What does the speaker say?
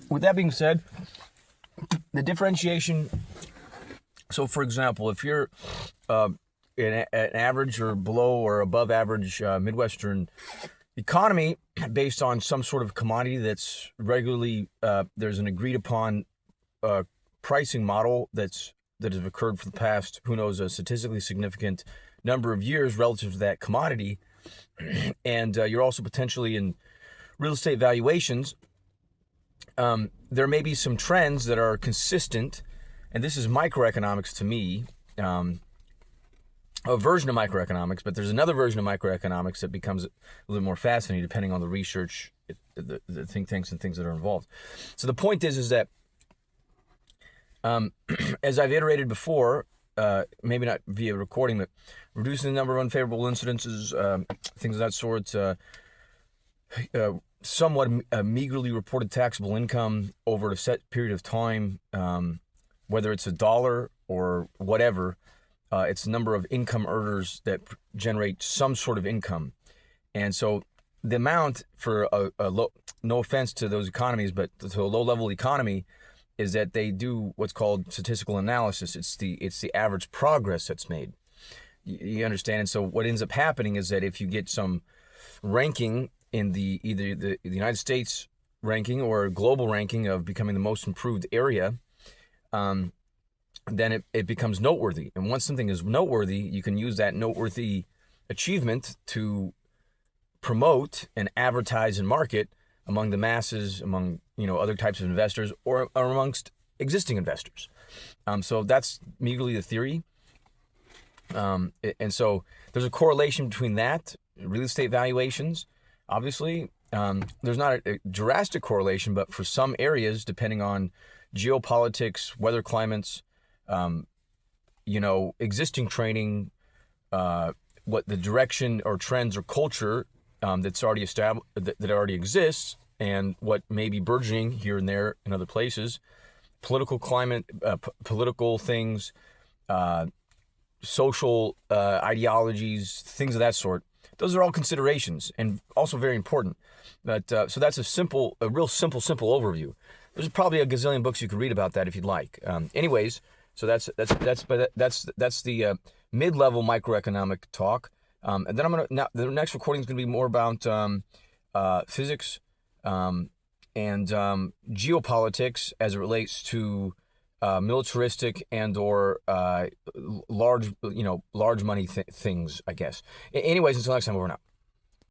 with that being said, the differentiation. So, for example, if you're an average or below or above average Midwestern economy based on some sort of commodity that's regularly, there's an agreed upon pricing model that has occurred for the past, who knows, a statistically significant number of years relative to that commodity, and you're also potentially in real estate valuations, there may be some trends that are consistent, and this is microeconomics to me, a version of microeconomics, but there's another version of microeconomics that becomes a little more fascinating depending on the research, the think tanks and things that are involved. So the point is that as I've iterated before, maybe not via recording, but reducing the number of unfavorable incidences, things of that sort, somewhat meagerly reported taxable income over a set period of time, whether it's $1 or whatever, it's the number of income earners that generate some sort of income. And so the amount for a low, no offense to those economies, but to a low-level economy, is that they do what's called statistical analysis. It's the average progress that's made. You understand? And so what ends up happening is that if you get some ranking in either the United States ranking or global ranking of becoming the most improved area, then it becomes noteworthy. And once something is noteworthy, you can use that noteworthy achievement to promote and advertise and market among the masses, among other types of investors, or amongst existing investors. So that's meagerly the theory. And so there's a correlation between that, real estate valuations. Obviously, there's not a drastic correlation, but for some areas, depending on geopolitics, weather climates, existing training, what the direction or trends or culture that's already established, that already exists, and what may be burgeoning here and there in other places, political climate, political things, social ideologies, things of that sort. Those are all considerations and also very important. But so that's a real simple overview. There's probably a gazillion books you could read about that if you'd like. Anyways, so that's the mid-level microeconomic talk. And then the next recording is gonna be more about physics and geopolitics as it relates to militaristic and or large money things, I guess. Anyways, until next time, over and out.